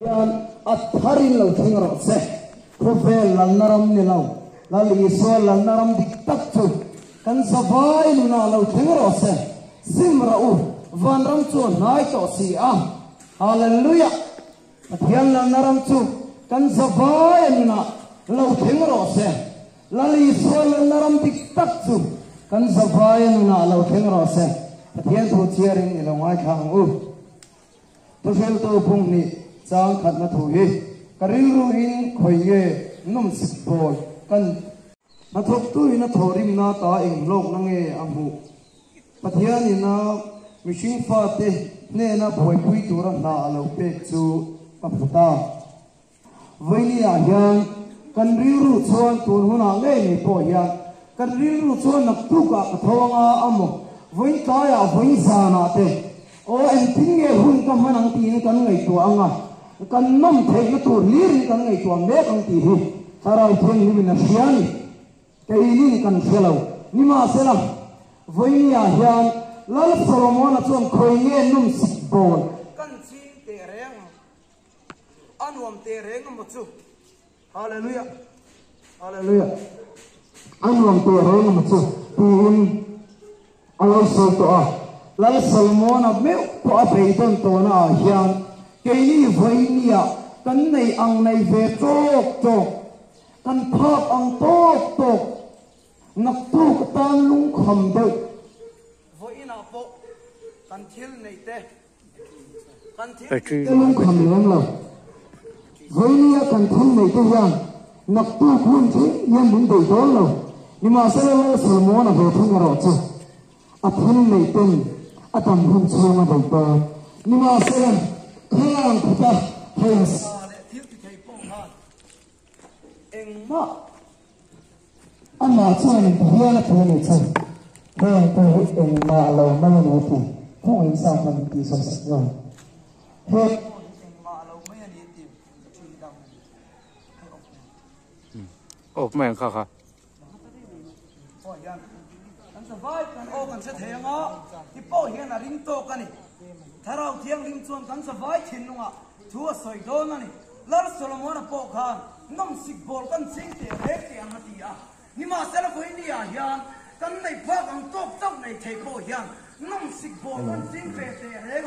yan atharin lo thengro se profel lalnaram ni lo lali so lalnaram diktak chu kan savai na lo thengro se simra u vanram chu nai to si a hallelujah athian lalnaram chu kan savai na lo thengro se lali so lalnaram diktak chu kan savai na lo thengro se athian thu chiarin ni lo ngai khang u profel to phung ni sang khat na thu hi karil ru in khoi nge num sip bol kan na thok tu in thorim na ta eng lok na nge amu pathian in na mishing fa te ne na phoi pui tu ra na lo pe chu paputa vaini a yang kan ril ru chuan tur huna nge ni po yang kan ril ru chuan nak tu ka thonga amu vain ta ya vain sa na te o en thing nge hun ka manang ti ni kan ngai tu anga kan nom thei na tur lir kan ngai tuam me kan ti hi sarai theng ni na siani ke ni kan selo ni ma selam voini a hian lal solomon a chon khoi nge num sik bol kan chin te reng anuam te reng mo chu hallelujah hallelujah anuam te reng mo chu tin alai so to a lal solomon a me ko a peidon to na hian Kini voinia kan nei ang nei ve tok tok kan phak ang tok tok nak tu tan lung kham de voina po kan thil nei te kan thil lung kham lom lo voinia kan thil nei te yang nak tu khun thi yan mun dei don lo ni ma sa lo solomon a ve thung ro chu a thil nei ten atam hun chunga dei pa ni ma sa Kang kita harus engma ama chuan hian a thun ni chan kang tu engma lo ma no tu khong in sa man ti so sak lo he engma lo mai ani ti chin dam men kha po yan kan survive kan o kan se thenga ti po hian a ring to kan ni tharau thiang lim chuan kan savai thin lunga thua soi don ani lar solomon po khan nom sik bol kan sing te rek te ang ti a ni ma sala ko ni a hian kan nei phak ang tok tok nei thei po hian nom sik bol kan sing te te rek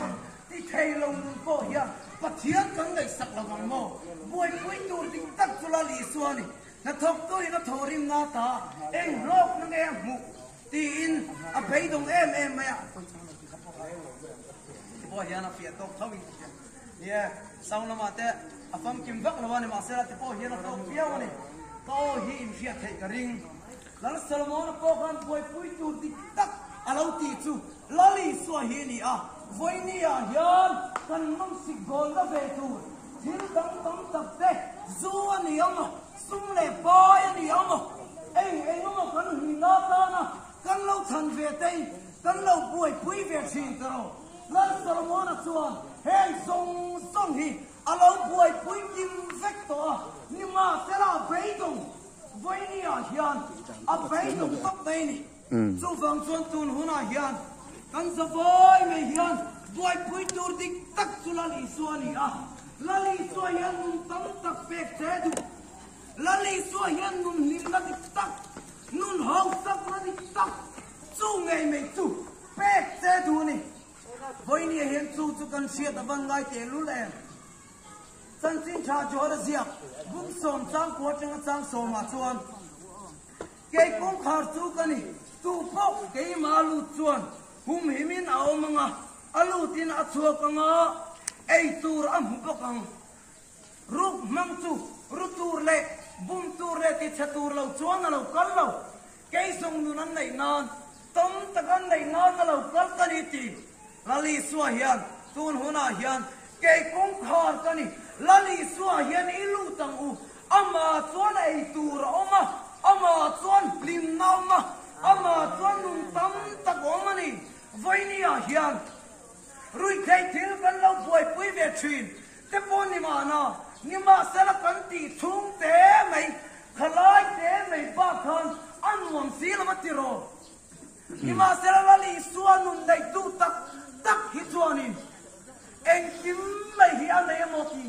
ti thei long po hian pathian kan nei sak lawang mo boi pui tur ding tak chula li suani na thok to ina thorim na ta eng rok na nge mu ti in a beidong em maya boy yana fiat tok thawi ye sauna mate afam kim vak lawani masera te po hiana to piawani to hi in fiat thei karing lal solomon po kan boy pui tur dik tak alau ti chu lali so hi ni a voini a hian kan mam sik gol da ve tu thil dang dang tak te zu ani amo sum le boy ani amo eng amo kan hi na ta na kan lo than ve te kan lo boy pui ve chin taro Lan Solomon chuan heng song hi alo buai pui kim vector ni ma sera beidong voini a hian a beidong top nei ni chu wang chuan tun huna hian kan zavoi me hian buai pui tur dik tak chulali suani a lali so hian tam tak pek te du lali so hian nun lim na dik tak nun hau tak na dik tak chu ngei me chu pek te du ni voini hian chu kan siat avangai te lu le san sin cha jor ziak bum som chang ko chang som ma chuan ke kong khar chu kani tu pok ke malu chuan hum himin aw manga alu tin a chuak anga ei tur am pokang ruk mang chu rutur le bum tur le ti chatur lo chuan lo kal lo ke song nu nan nei nan tom takan nei nan lo kal kani ti lali suwa hian tun huna hian ke kong khar kani lali suwa hian ilu tang u ama chuan ei tur oma ama chuan lim nauma ama chuan nun tam tak omani voini a hian rui khai thil kan lo buai pui ve thin te pon ni ma na ni ma sala kan ti thung te mai khalai te mai pa khan anwam sil ma ti ro ni ma sala lali suwa nun dai tu tak tak hi chuanin eng kim mai hi anei mo ti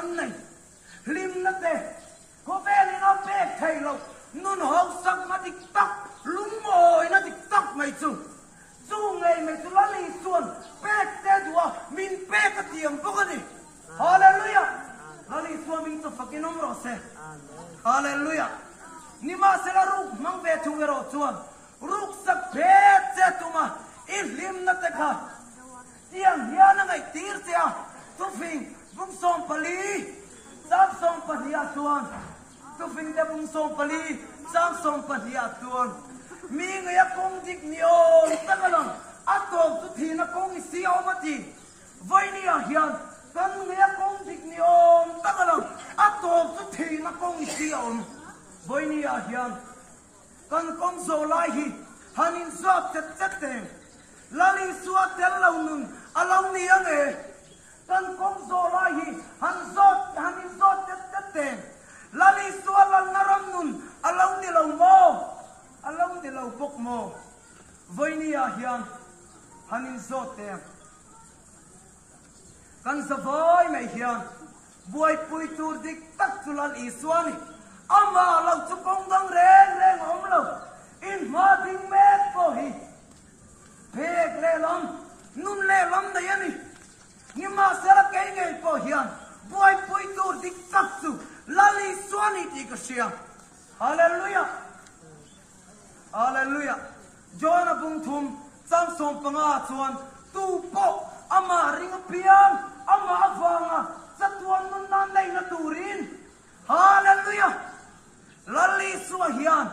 kan này lim na te ko be ni no pe thai lo nun hong sak ma dik tak lung moi na dik tak mai chu ngày mai chu la li suan pe te dua min pe ka tiang po ka ni hallelujah la li suan min to fakin om ro se hallelujah ni ma se la ru mang be thu ro chuan ruk sak pe che tu ma in lim na te kha tiang hian na ngai tir che a tu phing bung som pali sang som palia chuan tu phing de bung som pali sang som palia chuan mi ngai a kong dik ni on tagalong atom tu thi na kong si o ma ti voi ni a hian kan ngai a kong dik ni on tagalong atom tu thi na kong si on voi ni a hian kan kong zo lai hi hanin zop tet tet te lali suat tel lo nun along ni ang e kan kong zo lai hi hanin zot tet tet te lali suat lan naram nun along ni lo mo along ni lo bok mo voi ni a hian hanin zot te kan sa voi mai hian buai pui tur dik tak tulal i suani ama lo chu kong dang reng om lo in ma ding me ko hi phek le lam nun le lam da yani ni ma sara kai ngai ko hian buai pui tur dik tak chu lali suani ti ka sia hallelujah hallelujah jona bung thum sang som panga chuan tu po ama ring piang ama awanga satuan nun nan nei na turin hallelujah lali suahian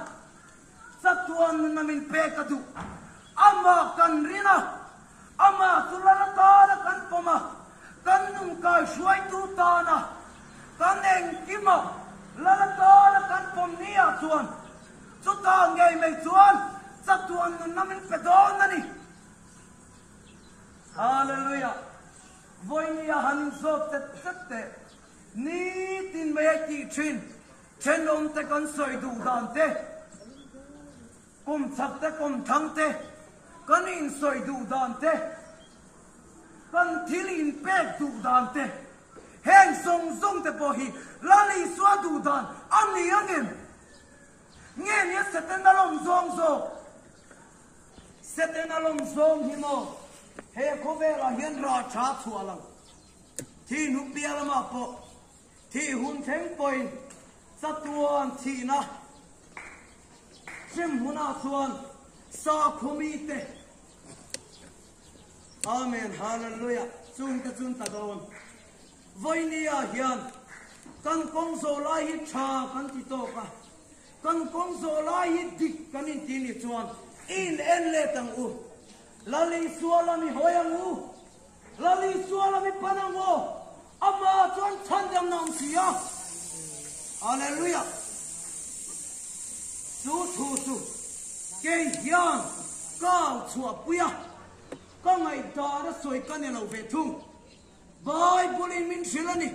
satuan nun namin pekadu ama kan rina ama tulala ta kan poma kan nung kai shuai tu ta na kan eng kima lala ta kan pom nia chuan chu ta ngai mai chuan satuan nun namin pedon nani hallelujah voi ni han so te ni tin mai ti chin chen om te kan soi du dan te kum chap te kum thang te kan in soi du dan te kan thil in pek du dan te heng song te po hi lali swa du dan ani angem nge ni seten alom zong zo seten alom zong hi mo he ko ve la hian ra cha chualang thi nu piala ma po thi hun theng poin satuan thi na sim huna chuan sa khumi te amen hallelujah chung ta chun ta don voi ni a hian kan kong zo lai hi tha kan ti to ka kan kong zo lai hi dik kan in ti ni chuan in en le tang u lali sualami hoyang u lali sualami panang u ama chuan chan jam nam sia hallelujah su ke hian cao chua puya có ngày đó đã soi cái này lâu về thu bài bulin min silani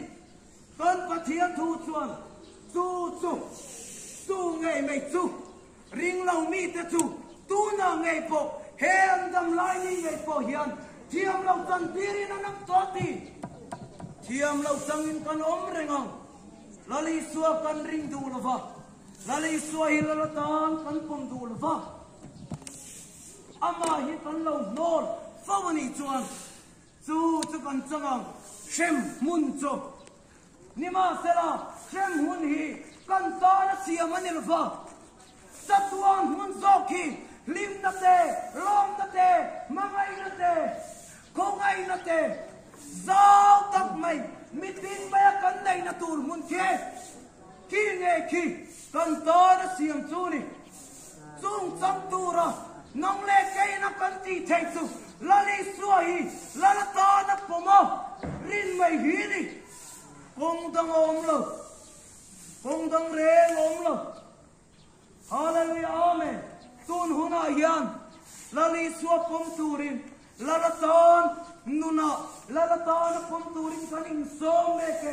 con phát hiện thu chuan su ngày mày su ring lâu mi te su tu na ngày po hem dam lai ni ngày po hian thiam lâu tan tiri na nak to ti thiam lâu tangin kan om rengong lali suwa kan ring du lova lali suwa hilalatan kan pom du lova ama hi kan lâu nol fawani chuan chu kan changang shem mun chu nima sela shem hun hi kan ta na siam anil va satuan hun zoki lim na te lom na te mangai na te kongai na te zau tak mai mitin ba kan nei na tur mun ke ki nge ki kan ta na siam chu ni chung chang tura nong le kai na kan ti thei chu lali suai lala ta na pomo rin mai hi ni kong dang om lo kong dang re om lo hallelujah amen tun huna yan lali suwa pom turin lala tan nuna lala tan pom turin kanin som meke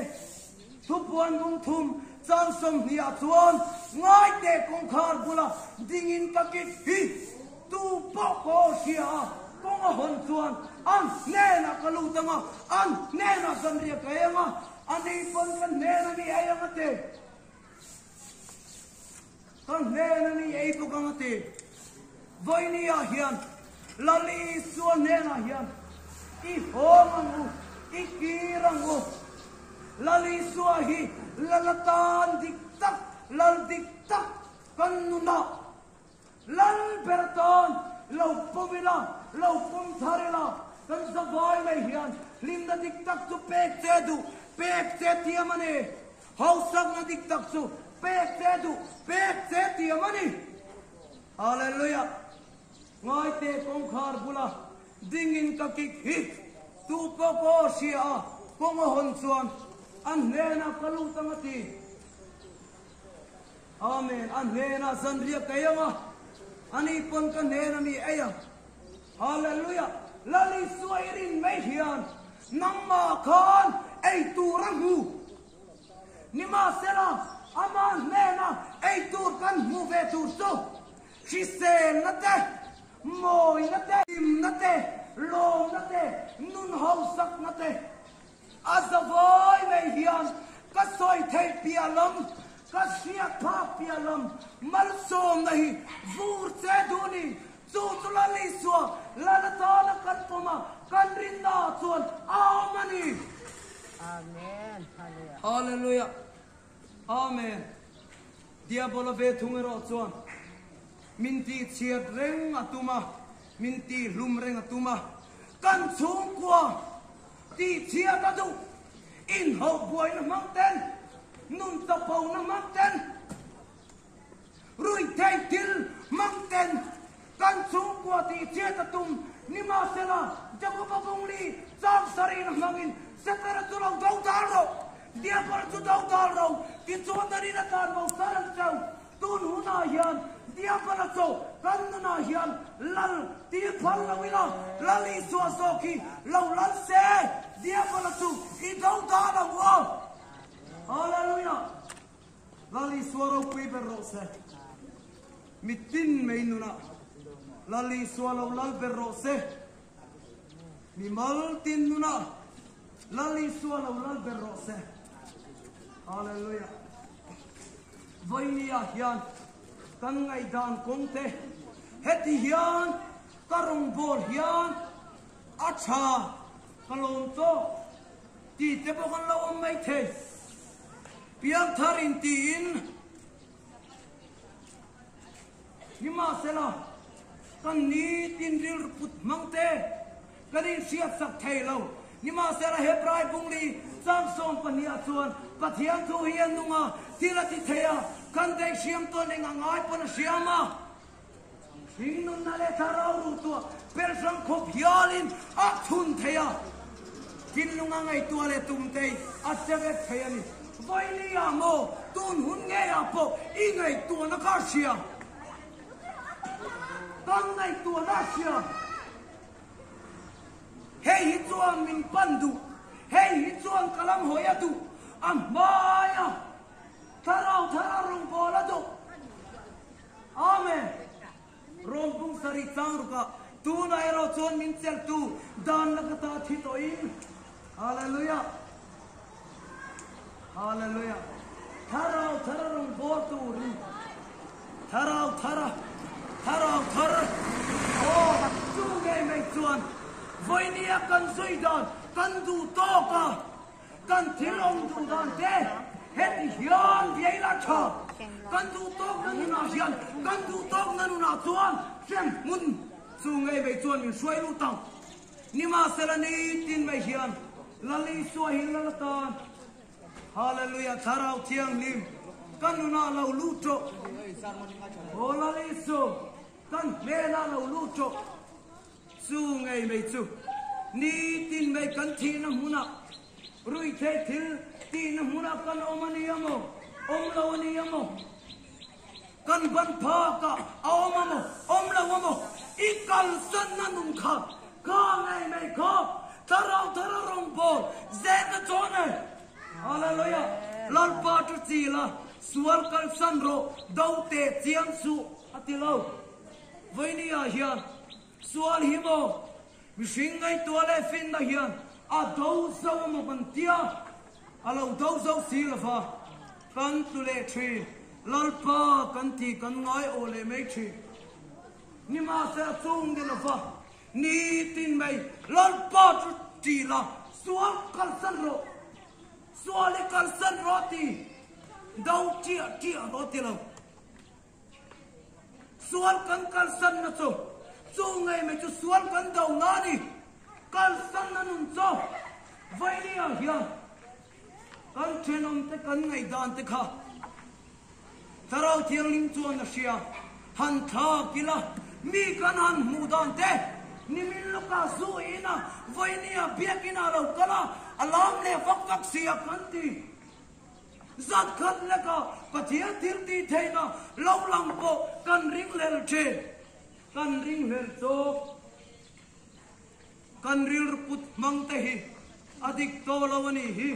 thupuan bung thum chan som nia chuan ngai te kong khar bula dingin kakit hi tu po ko sia kong hon chuan an ne na kalu tanga an ne na san ria kaenga ani pon kan nena ni ayang ate kan nena ni ay po kang ate voy niya hiyan lali suwa nena hiyan I hongan mo I kirang mo lali suwa hi lalatan diktak lal diktak kan nuna lal berton lau pumila lau pum tharila kan sabay may hiyan linda diktak su pek tedu mani hausak na diktak su pek tedu mani hallelujah ngay te kong khar bula dingin kakik hit tu po ko siya kong ahon suan an nena kalutang ati amen an nena sandriya kayama ani pon ka nena mi aya hallelujah lali suairin may hiyan namma khan ay turangu nima sela aman nena ay turkan muve turso shisel nate moy nate im nate long nate nun hausak nate azavoy may hiyan kasoy thay pialam kasya pa pialam malsom nahi vur se duni Tutulali suwa lalatala kanpuma kanrinda suwan amani Amen. Hallelujah Amen Diabolo ve thungero suwan minti chiat reng atuma minti lum reng atuma kan chung kwa ti chiat adu in ho boy na mountain nun tapau na mountain rui tai til mountain kan chung kwa ti chiat atum ni ma sela jago babungli sam sari na mangin separa tulau dau daro dia par tu dau daro ti chondari na tar mau sarang chau tun huna hian dia par so kan na hian lal ti phal na wila lali so so ki lau lal se dia par tu I dau daro wa hallelujah lali swaro pui berro se mitin meinuna lali swalo lal berro se mi mal tin nuna lali swalo lal berro se hallelujah voinia hian kan ngai dan kongte heti hian karong bol hian acha kalom to ti te bo kan lo mai the piang tharin tin nima sela kan ni tin ril put mangte kanin siat sak thailo nima sera hebrai bungli sang som pania chuan pathian thu hian nunga tilati theya kan dei siam to ninga ngai pon siama hinun na le tharau ru to persang khop hialin a thun theya tin lunga ngai to le tum tei a cheve theya ni voili amo tun hun nge apo ingai to na ka sia kan ngai to na sia hey hi chuan min pandu hey hi chuan kalam hoya tu amaya tharau thararung bola tu amen rong bung sari changruka tu na ero chuan min chel tu dan lakata thi to in hallelujah hallelujah tharau thararung bol tu ri tharau thara oh tu ngai mai chuan voinia kan suidan kan du to ka kan thilong du dan te het hian viela cha kan du to na hian kan du to na chuan sem mun chu ngai bei chuan min suai lu tang ni ma selani tin mai hian lali suai hilatan hallelujah tharau thiang lim kan na lo lu cho oh lali so kan me na lo lu cho chu ngai mai chu ni tin mai kan thi na huna rui the thil tin huna kan omani amo omlawani amo kan ban pha ka omamo omlawamo ikal san na num kha ka ngai mai kha tararong bo zena chone hallelujah lal pa tu chi la sual kal san ro dau te chiang su atilo voinia hian sual himo mishingai tuale fin na hian a do so mo bantia alo dâu dâu xí là pha kan tu le tree lalpa kan ti kan ngai o le mấy tree ni ma sẽ chung đi là pha ni tin mày lalpa chỉ là sual kalsan le kalsan roti đâu chia roti đâu sual kan kalsan na cho ngày mày cho sual kan đâu na đi kalsan na nun cho vậy đi à hiền kan chen om te kan ngày dan te kha tarau thiang lim chuan na sia han tha kila mi kan han mu dan te ni min loka zu ina voi ni a biak ina lo kala alam le vak vak sia kan ti zat khat le ka pathia thir ti theina lo lang po kan ring lel che kan ring lel cho kan ril put mang te hi adik to lawani hi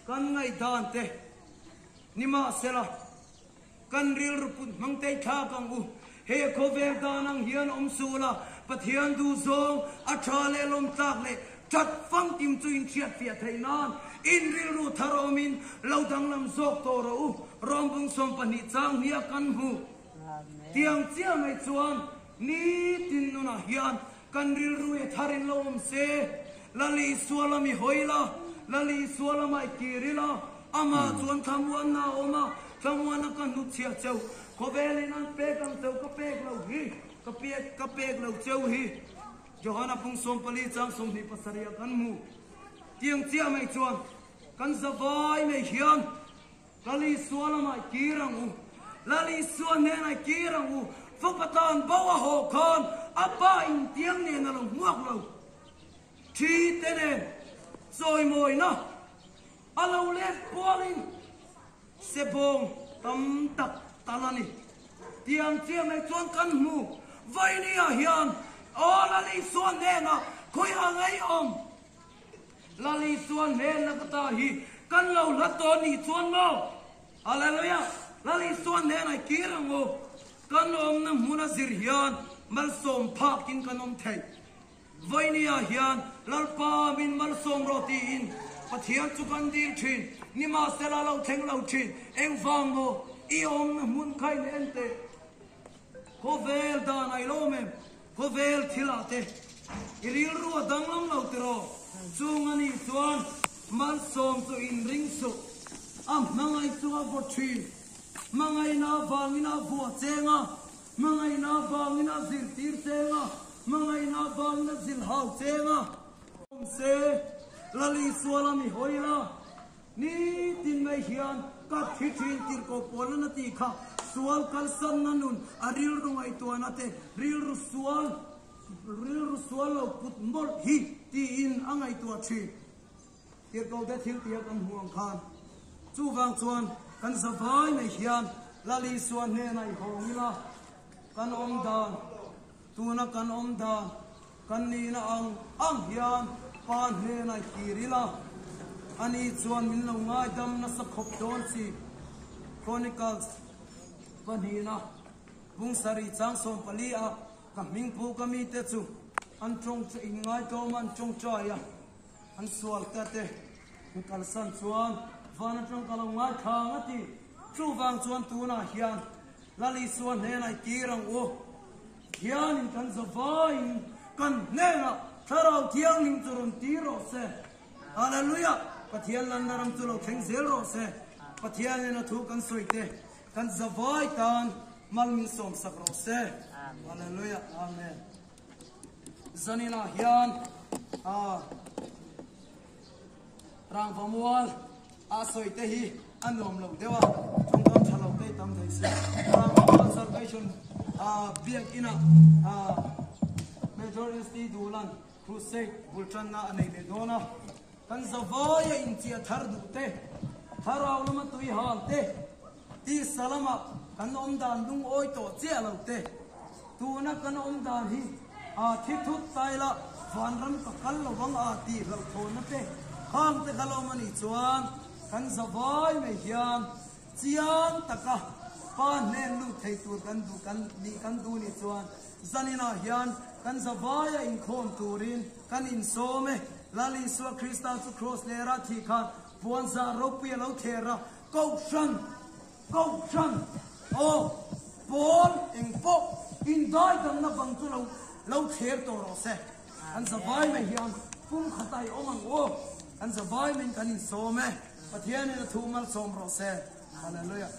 kan ngai dan te nima sela kan ril put mang te tha kang u he ko ve danang hian om sula pathian du zong a tha le lom tak le chat fang tim chu in chiat pia thainan in ril ru tharomin lo dang lam zok to ro u rom bung som pani chang nia kan hu tiang chia mai chuan ni tin nu na hian kan ril ru e tharin lom se lali sualami hoila lali sualamai kirila ama chuan thamwan na oma thamwan kan nu chia chau ko velin an pe kan chau ka pek lo hi ka pek lo chau hi johana pung som pali chang som hi pasaria kan mu tiang chia mai chuan kan zawai mai hian lali sualamai kirang u lali suan ne na kirang u fokatan bawa ho khan apa in tiang ne na lo muak lo thi tene soi moi na alo le polin se bong tam tak talani tiang chia mai chuan kan mu vai ni a hian o lali suan ne na khoi a ngai om lali suan ne na ta hi kan lo la to ni chuan mo hallelujah lali suan ne na kirang mo kan om na muna zir hian mal som phakin kan om thei vai ni a hian lalpa min mal som roti in pathian chu kan dir thin ni ma sela lo theng lo thin eng wang mo I om na mun khai len te ko vel da nai lo mem ko vel thilate iril ru dang lam lo tero chung ani chuan mal som chu in ring su mangai chu a bo thi mangai na wangina bo chenga mangai na wangina zir tir chenga mangai na wangina zil hau chenga se lali sualami hoila ni tin mai hian ka thithin tir ko polana ti kha sual kalsan nanun aril rungai to anate ril sual lo put mol hi ti in angai to thi tir ko de thil ti kan huang khan chu wang chuan kan zavai mai hian lali suan ne nai hongila kan om dan tuna kan om dan kan ni na ang hian pan ne nai kirila ani chuan min lo ngai dam na sa khop don si chronicles panina bung sari chang som pali a kaming pu kami te chu an trong che ingai to man chong cha ya an sual ta te kal san chuan van trong kal ngai thang ati chu wang chuan tu na hian lali suan ne nai kirang o hian in kan zawai kan ne na tharau thiang ning churun ti ro se hallelujah pathian lan naram chu lo theng zel ro se pathian na thu kan soite kan zawai tan malmin som sak ro se hallelujah amen zanina hian rang vamual a soite hi anom lo dewa chung kam thalo te tam dei se rang vamual salvation biak ina majority dulan crusade bulchan na anei le dona kan zawaya in chia thar du te tharau lama tui hal te ti salama kan om dan lung oi to che lo te tu na kan om dan hi thi thut tai la van ram ka kal lo wang ti lo thona te kham te khalomani chuan kan zawai me hian chiang taka pa nen lu thei tur kan du ni chuan zanina hian kan zawaya in khom turin kan in so me ลาลิสวาคริสตันสุครสเลราทีคันปวนซาโรเปียเราเทระกูชันโอ้บอลเอ็งปกอินได้ดังนับบังจุเราเทตัวเราเสอันสบายไม่เฮียนฟุ้งขัดใจอมังโออันสบายไม่กันอินโซเมปะเทียนนี่ทูมัลโซมเราเสฮาเลลูยา